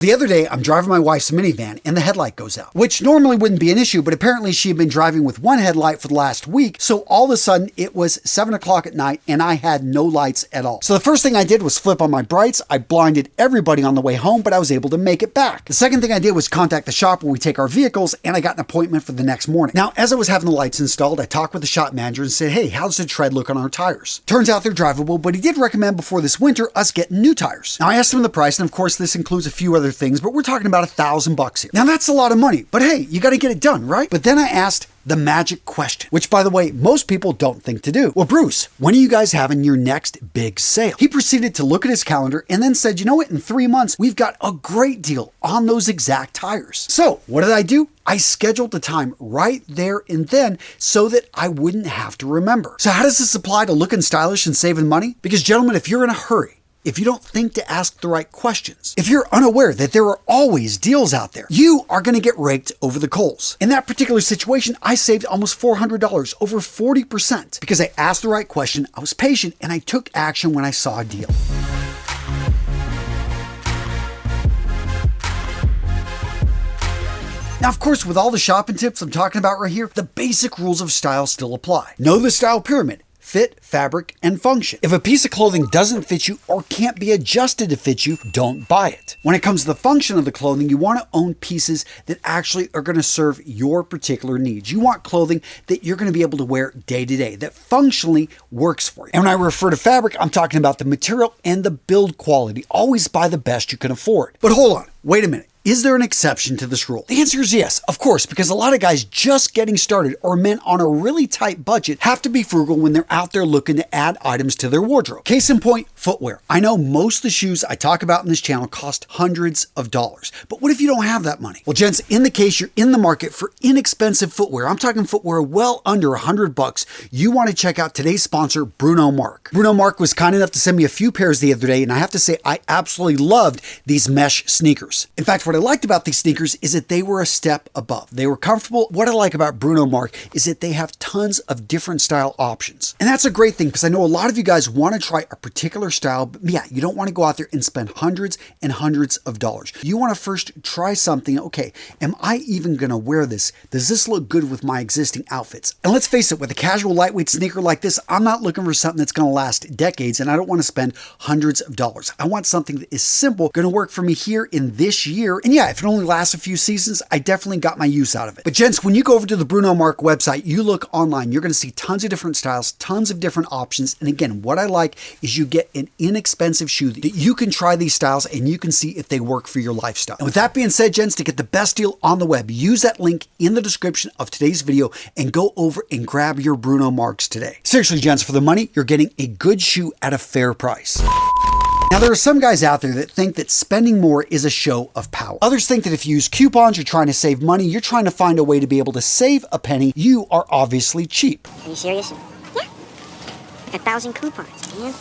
The other day, I'm driving my wife's minivan and the headlight goes out, which normally wouldn't be an issue, but apparently she had been driving with one headlight for the last week. So all of a sudden it was 7 o'clock at night and I had no lights at all. So the first thing I did was flip on my brights. I blinded everybody on the way home, but I was able to make it back. The second thing I did was contact the shop where we take our vehicles, and I got an appointment for the next morning. Now, as I was having the lights installed, I talked with the shop manager and said, hey, how's the tread look on our tires? Turns out they're drivable, but he did recommend before this winter us getting new tires. Now I asked him the price, and of course this includes a few other things, but we're talking about $1,000 here. Now that's a lot of money, but hey, you got to get it done, right? But then I asked the magic question, which by the way, most people don't think to do. Well, Bruce, when are you guys having your next big sale? He proceeded to look at his calendar and then said, you know what? In 3 months, we've got a great deal on those exact tires. So what did I do? I scheduled the time right there and then so that I wouldn't have to remember. So how does this apply to looking stylish and saving money? Because gentlemen, if you're in a hurry, if you don't think to ask the right questions, if you're unaware that there are always deals out there, you are going to get raked over the coals. In that particular situation, I saved almost $400, over 40%, because I asked the right question, I was patient, and I took action when I saw a deal. Now, of course, with all the shopping tips I'm talking about right here, the basic rules of style still apply. Know the style pyramid. Fit, fabric, and function. If a piece of clothing doesn't fit you or can't be adjusted to fit you, don't buy it. When it comes to the function of the clothing, you want to own pieces that actually are going to serve your particular needs. You want clothing that you're going to be able to wear day to day, that functionally works for you. And when I refer to fabric, I'm talking about the material and the build quality. Always buy the best you can afford. But hold on, wait a minute. Is there an exception to this rule? The answer is yes, of course, because a lot of guys just getting started or men on a really tight budget have to be frugal when they're out there looking to add items to their wardrobe. Case in point, footwear. I know most of the shoes I talk about in this channel cost hundreds of dollars, but what if you don't have that money? Well, gents, in the case you're in the market for inexpensive footwear, I'm talking footwear well under $100, you want to check out today's sponsor, Bruno Marc. Bruno Marc was kind enough to send me a few pairs the other day, and I have to say I absolutely loved these mesh sneakers. In fact, what I liked about these sneakers is that they were a step above. They were comfortable. What I like about Bruno Marc is that they have tons of different style options. And that's a great thing because I know a lot of you guys want to try a particular style, but yeah, you don't want to go out there and spend hundreds and hundreds of dollars. You want to first try something. Okay, am I even going to wear this? Does this look good with my existing outfits? And let's face it, with a casual lightweight sneaker like this, I'm not looking for something that's going to last decades, and I don't want to spend hundreds of dollars. I want something that is simple, going to work for me here in this year. And yeah, if it only lasts a few seasons, I definitely got my use out of it. But gents, when you go over to the Bruno Marc website, you look online, you're going to see tons of different styles, tons of different options. And again, what I like is you get an inexpensive shoe that you can try these styles and you can see if they work for your lifestyle. And with that being said, gents, to get the best deal on the web, use that link in the description of today's video and go over and grab your Bruno Marcs today. Seriously, gents, for the money, you're getting a good shoe at a fair price. Now, there are some guys out there that think that spending more is a show of power. Others think that if you use coupons, you're trying to save money, you're trying to find a way to be able to save a penny, you are obviously cheap. Are you serious? Yeah. 1,000 coupons, man.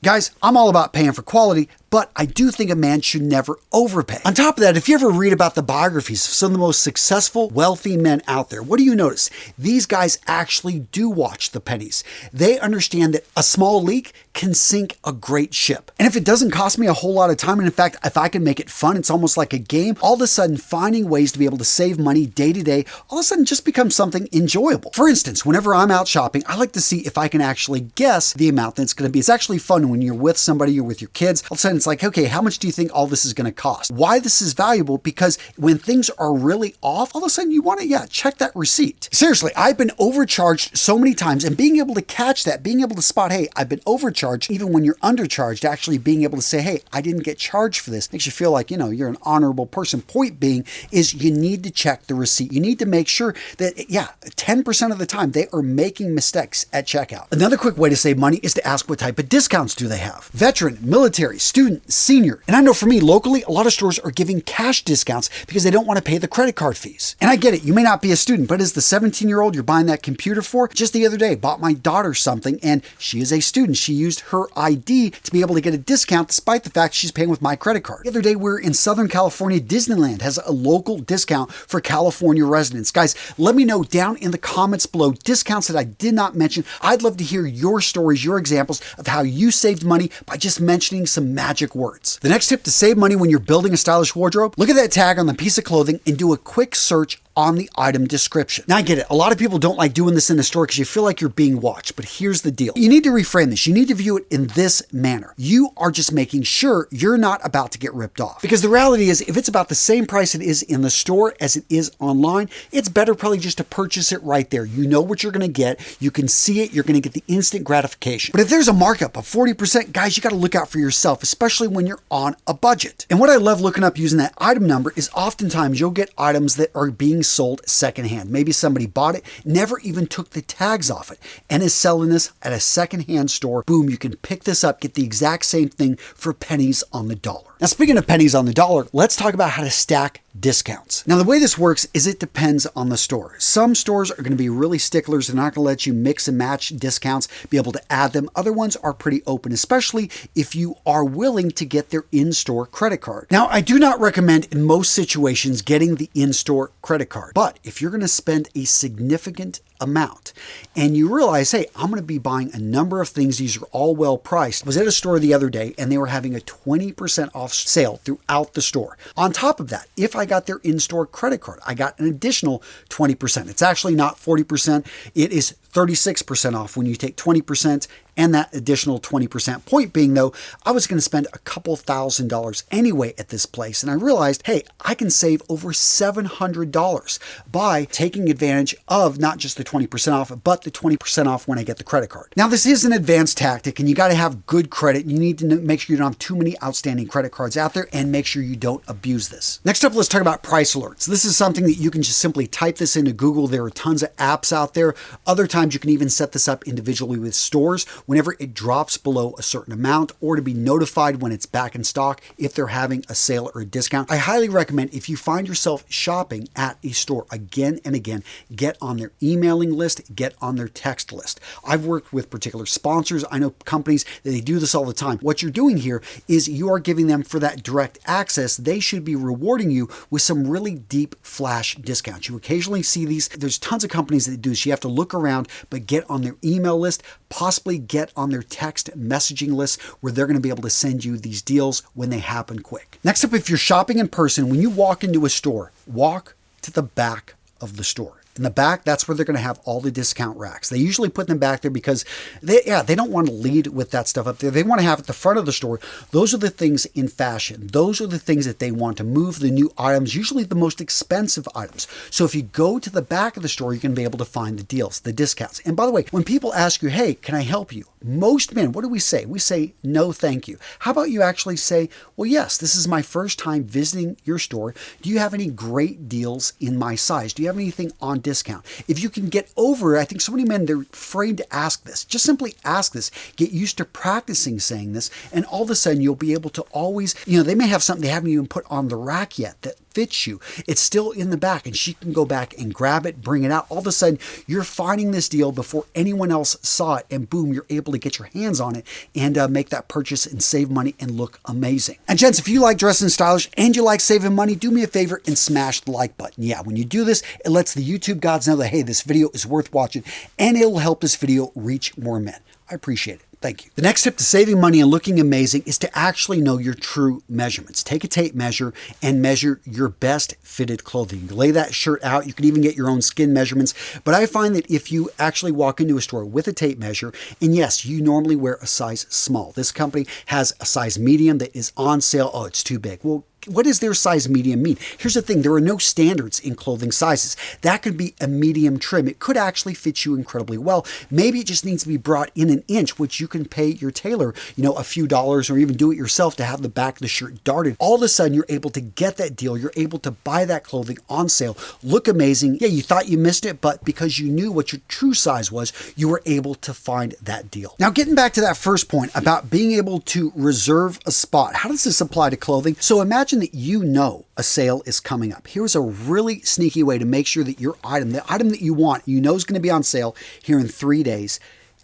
Guys, I'm all about paying for quality, but I do think a man should never overpay. On top of that, if you ever read about the biographies of some of the most successful, wealthy men out there, what do you notice? These guys actually do watch the pennies. They understand that a small leak can sink a great ship. And if it doesn't cost me a whole lot of time, and in fact, if I can make it fun, it's almost like a game, all of a sudden finding ways to be able to save money day to day, all of a sudden just becomes something enjoyable. For instance, whenever I'm out shopping, I like to see if I can actually guess the amount that's going to be. It's actually fun when you're with somebody, you're with your kids, all of a sudden it's like, okay, how much do you think all this is going to cost? Why this is valuable? Because when things are really off, all of a sudden you want to, check that receipt. Seriously, I've been overcharged so many times, and being able to catch that, being able to spot, hey, I've been overcharged, even when you're undercharged, actually being able to say, hey, I didn't get charged for this, makes you feel like, you're an honorable person. Point being is you need to check the receipt. You need to make sure that, 10% of the time they are making mistakes at checkout. Another quick way to save money is to ask what type of discounts do they have. Veteran, military, student, senior. And I know for me, locally, a lot of stores are giving cash discounts because they don't want to pay the credit card fees. And I get it, you may not be a student, but as the 17-year-old you're buying that computer for, just the other day, bought my daughter something, and she is a student. She used her ID to be able to get a discount despite the fact she's paying with my credit card. The other day, we're in Southern California. Disneyland has a local discount for California residents. Guys, let me know down in the comments below discounts that I did not mention. I'd love to hear your stories, your examples of how you saved money by just mentioning some magic words. The next tip to save money when you're building a stylish wardrobe, look at that tag on the piece of clothing and do a quick search on the item description. Now I get it. A lot of people don't like doing this in the store because you feel like you're being watched, but here's the deal. You need to reframe this. You need to view it in this manner. You are just making sure you're not about to get ripped off. Because the reality is, if it's about the same price it is in the store as it is online, it's better probably just to purchase it right there. You know what you're going to get. You can see it. You're going to get the instant gratification. But if there's a markup of 40%, guys, you got to look out for yourself, especially when you're on a budget. And what I love looking up using that item number is oftentimes you'll get items that are being sold secondhand. Maybe somebody bought it, never even took the tags off it, and is selling this at a secondhand store. Boom, you can pick this up, get the exact same thing for pennies on the dollar. Now, speaking of pennies on the dollar, let's talk about how to stack discounts. Now, the way this works is it depends on the store. Some stores are going to be really sticklers. They're not going to let you mix and match discounts, be able to add them. Other ones are pretty open, especially if you are willing to get their in-store credit card. Now, I do not recommend in most situations getting the in-store credit card, but if you're going to spend a significant amount and you realize, hey, I'm going to be buying a number of things, these are all well priced. I was at a store the other day and they were having a 20% off sale throughout the store. On top of that, if I got their in-store credit card, I got an additional 20%. It's actually not 40%, it is 36% off when you take 20% and that additional 20%. Point being though, I was going to spend a couple $1,000s anyway at this place, and I realized, hey, I can save over $700 by taking advantage of not just the 20% off, but the 20% off when I get the credit card. Now, this is an advanced tactic and you got to have good credit. You need to make sure you don't have too many outstanding credit cards out there and make sure you don't abuse this. Next up, let's talk about price alerts. This is something that you can just simply type this into Google. There are tons of apps out there. Other times you can even set this up individually with stores whenever it drops below a certain amount, or to be notified when it's back in stock if they're having a sale or a discount. I highly recommend, if you find yourself shopping at a store again and again, get on their emailing list, get on their text list. I've worked with particular sponsors. I know companies that they do this all the time. What you're doing here is you are giving them, for that direct access, they should be rewarding you with some really deep flash discounts. You occasionally see these. There's tons of companies that do this. You have to look around, but get on their email list, possibly get on their text messaging list where they're going to be able to send you these deals when they happen quick. Next up, if you're shopping in person, when you walk into a store, walk to the back of the store. In the back, that's where they're going to have all the discount racks. They usually put them back there because they don't want to lead with that stuff up there. They want to have at the front of the store. Those are the things in fashion. Those are the things that they want to move, the new items, usually the most expensive items. So if you go to the back of the store, you're going to be able to find the deals, the discounts. And by the way, when people ask you, hey, can I help you? Most men, what do we say? We say, no, thank you. How about you actually say, well, yes, this is my first time visiting your store. Do you have any great deals in my size? Do you have anything on discount? If you can get over, I think so many men, they're afraid to ask this. Just simply ask this. Get used to practicing saying this, and all of a sudden you'll be able to always, they may have something they haven't even put on the rack yet that fits you. It's still in the back and she can go back and grab it, bring it out. All of a sudden you're finding this deal before anyone else saw it, and boom, you're able to get your hands on it and make that purchase and save money and look amazing. And gents, if you like dressing stylish and you like saving money, do me a favor and smash the like button. Yeah, when you do this, it lets the YouTube gods know that, hey, this video is worth watching and it will help this video reach more men. I appreciate it. Thank you. The next tip to saving money and looking amazing is to actually know your true measurements. Take a tape measure and measure your best fitted clothing. You lay that shirt out. You can even get your own skin measurements. But I find that if you actually walk into a store with a tape measure, and yes, you normally wear a size small. This company has a size medium that is on sale. Oh, it's too big. Well, what does their size medium mean? Here's the thing. There are no standards in clothing sizes. That could be a medium trim. It could actually fit you incredibly well. Maybe it just needs to be brought in an inch, which you can pay your tailor, a few dollars, or even do it yourself to have the back of the shirt darted. All of a sudden, you're able to get that deal. You're able to buy that clothing on sale, look amazing. Yeah, you thought you missed it, but because you knew what your true size was, you were able to find that deal. Now, getting back to that first point about being able to reserve a spot, how does this apply to clothing? So imagine that a sale is coming up. Here's a really sneaky way to make sure that your item, the item that you want, is going to be on sale here in 3 days.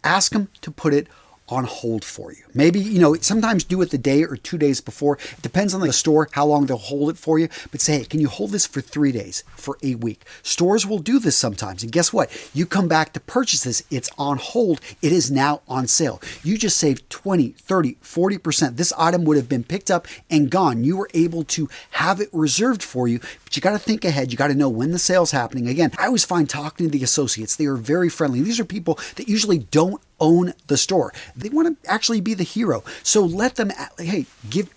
Ask them to put it on hold for you. Maybe, sometimes do it the day or 2 days before. It depends on the store, how long they'll hold it for you. But say, hey, can you hold this for 3 days, for a week? Stores will do this sometimes. And guess what? You come back to purchase this, it's on hold. It is now on sale. You just saved 20, 30, 40%. This item would have been picked up and gone. You were able to have it reserved for you, but you got to think ahead. You got to know when the sale's happening. Again, I always find talking to the associates, they are very friendly. These are people that usually don't own the store. They want to actually be the hero. So let them, hey,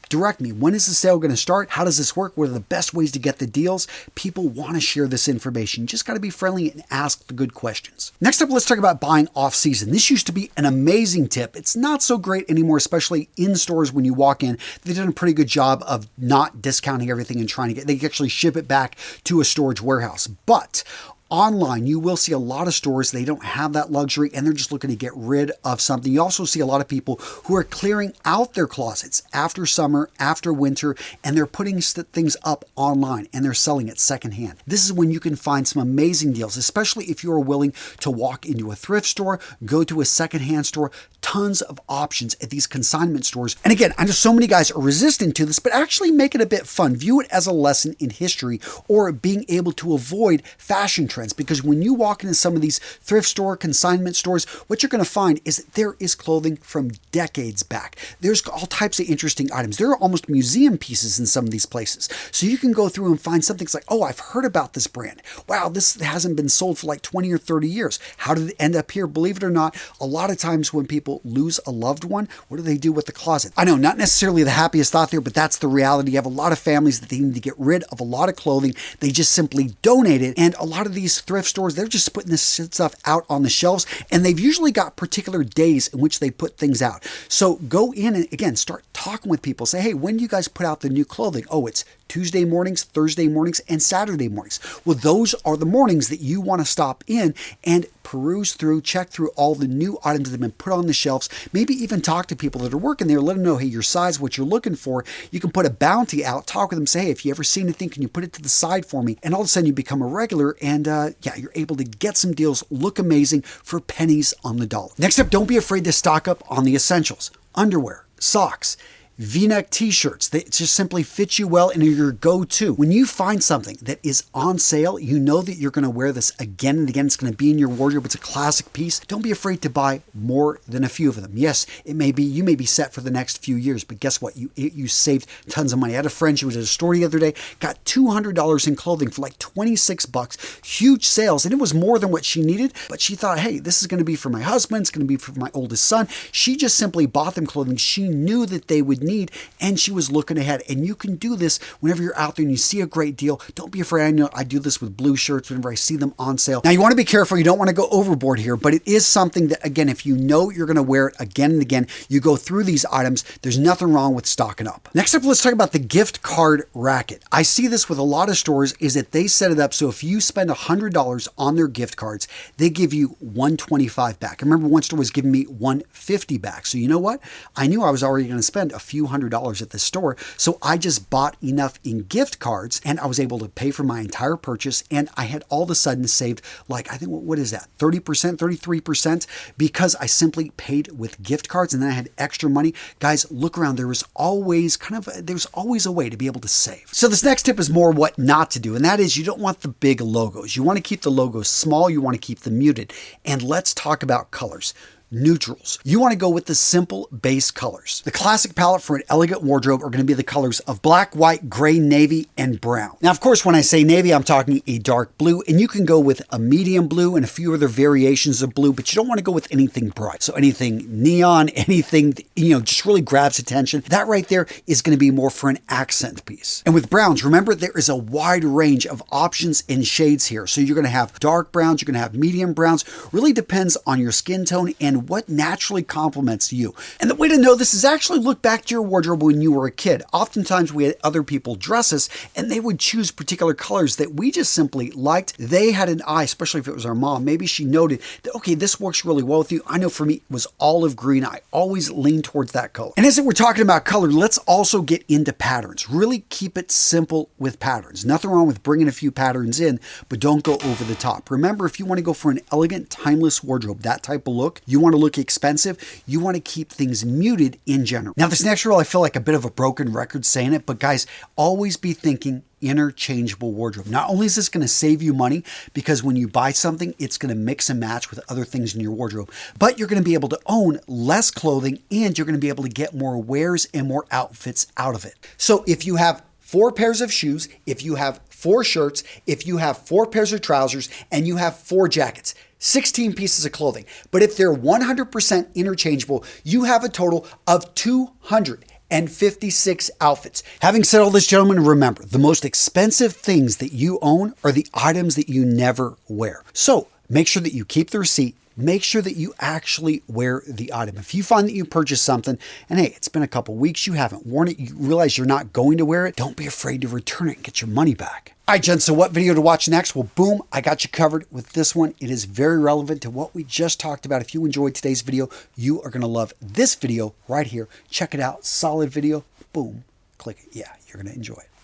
direct me. When is the sale going to start? How does this work? What are the best ways to get the deals? People want to share this information. You just got to be friendly and ask the good questions. Next up, let's talk about buying off season. This used to be an amazing tip. It's not so great anymore, especially in stores when you walk in. They've done a pretty good job of not discounting everything and trying to they actually ship it back to a storage warehouse. But online, you will see a lot of stores, they don't have that luxury and they're just looking to get rid of something. You also see a lot of people who are clearing out their closets after summer, after winter, and they're putting things up online and they're selling it secondhand. This is when you can find some amazing deals, especially if you are willing to walk into a thrift store, go to a secondhand store. Tons of options at these consignment stores. And again, I know so many guys are resistant to this, but actually make it a bit fun. View it as a lesson in history or being able to avoid fashion trends. Because when you walk into some of these thrift store, consignment stores, what you're going to find is that there is clothing from decades back. There's all types of interesting items. There are almost museum pieces in some of these places. So you can go through and find something like, oh, I've heard about this brand. Wow, this hasn't been sold for like 20 or 30 years. How did it end up here? Believe it or not, a lot of times when people lose a loved one, what do they do with the closet? I know, not necessarily the happiest thought there, but that's the reality. You have a lot of families that they need to get rid of a lot of clothing. They just simply donate it. And a lot of these thrift stores, they're just putting this stuff out on the shelves, and they've usually got particular days in which they put things out. So go in and again, start talking with people. Say, hey, when do you guys put out the new clothing? Oh, it's Tuesday mornings, Thursday mornings, and Saturday mornings. Well, those are the mornings that you want to stop in and peruse through, check through all the new items that have been put on the shelves. Maybe even talk to people that are working there, let them know, hey, your size, what you're looking for. You can put a bounty out, talk with them, say, hey, if you ever see anything, can you put it to the side for me? And all of a sudden you become a regular and you're able to get some deals, look amazing for pennies on the dollar. Next up, don't be afraid to stock up on the essentials. Underwear, socks, V-neck t-shirts that just simply fit you well and are your go-to. When you find something that is on sale, you know that you're going to wear this again and again. It's going to be in your wardrobe. It's a classic piece. Don't be afraid to buy more than a few of them. Yes, you may be set for the next few years, but guess what? You saved tons of money. I had a friend, she was at a store the other day, got $200 in clothing for like $26, huge sales, and it was more than what she needed, but she thought, hey, this is going to be for my husband, it's going to be for my oldest son. She just simply bought them clothing she knew that they would need, and she was looking ahead. And you can do this whenever you're out there and you see a great deal. Don't be afraid. I know I do this with blue shirts whenever I see them on sale. Now, you want to be careful. You don't want to go overboard here, but it is something that, again, if you know you're going to wear it again and again, you go through these items. There's nothing wrong with stocking up. Next up, let's talk about the gift card racket. I see this with a lot of stores is that they set it up so if you spend $100 on their gift cards, they give you $125 back. I remember one store was giving me $150 back. So you know what? I knew I was already going to spend a few $100 at the store. So I just bought enough in gift cards and I was able to pay for my entire purchase. And I had all of a sudden saved like, I think, what is that? 30%, 33% because I simply paid with gift cards and then I had extra money. Guys, look around. There's always a way to be able to save. So this next tip is more what not to do. And that is you don't want the big logos. You want to keep the logos small. You want to keep them muted. And let's talk about colors. Neutrals. You want to go with the simple base colors. The classic palette for an elegant wardrobe are going to be the colors of black, white, gray, navy, and brown. Now, of course, when I say navy, I'm talking a dark blue, and you can go with a medium blue and a few other variations of blue, but you don't want to go with anything bright. So anything neon, anything, just really grabs attention. That right there is going to be more for an accent piece. And with browns, remember, there is a wide range of options and shades here. So you're going to have dark browns, you're going to have medium browns. Really depends on your skin tone and what naturally complements you. And the way to know this is actually look back to your wardrobe when you were a kid. Oftentimes we had other people dress us and they would choose particular colors that we just simply liked. They had an eye, especially if it was our mom. Maybe she noted that, okay, this works really well with you. I know for me, it was olive green. I always lean towards that color. And as we're talking about color, let's also get into patterns. Really keep it simple with patterns. Nothing wrong with bringing a few patterns in, but don't go over the top. Remember, if you want to go for an elegant, timeless wardrobe, that type of look, you want want to look expensive. You want to keep things muted in general. Now, this next rule, I feel like a bit of a broken record saying it, but guys, always be thinking interchangeable wardrobe. Not only is this going to save you money because when you buy something, it's going to mix and match with other things in your wardrobe, but you're going to be able to own less clothing and you're going to be able to get more wears and more outfits out of it. So if you have 4 pairs of shoes, if you have 4 shirts, if you have 4 pairs of trousers, and you have 4 jackets, 16 pieces of clothing. But if they're 100% interchangeable, you have a total of 256 outfits. Having said all this, gentlemen, remember, the most expensive things that you own are the items that you never wear. So make sure that you keep the receipt. Make sure that you actually wear the item. If you find that you purchased something and hey, it's been a couple weeks, you haven't worn it, you realize you're not going to wear it, don't be afraid to return it and get your money back. All right, Jen, so what video to watch next? Well, boom, I got you covered with this one. It is very relevant to what we just talked about. If you enjoyed today's video, you are going to love this video right here. Check it out. Solid video. Boom. Click it. Yeah, you're going to enjoy it.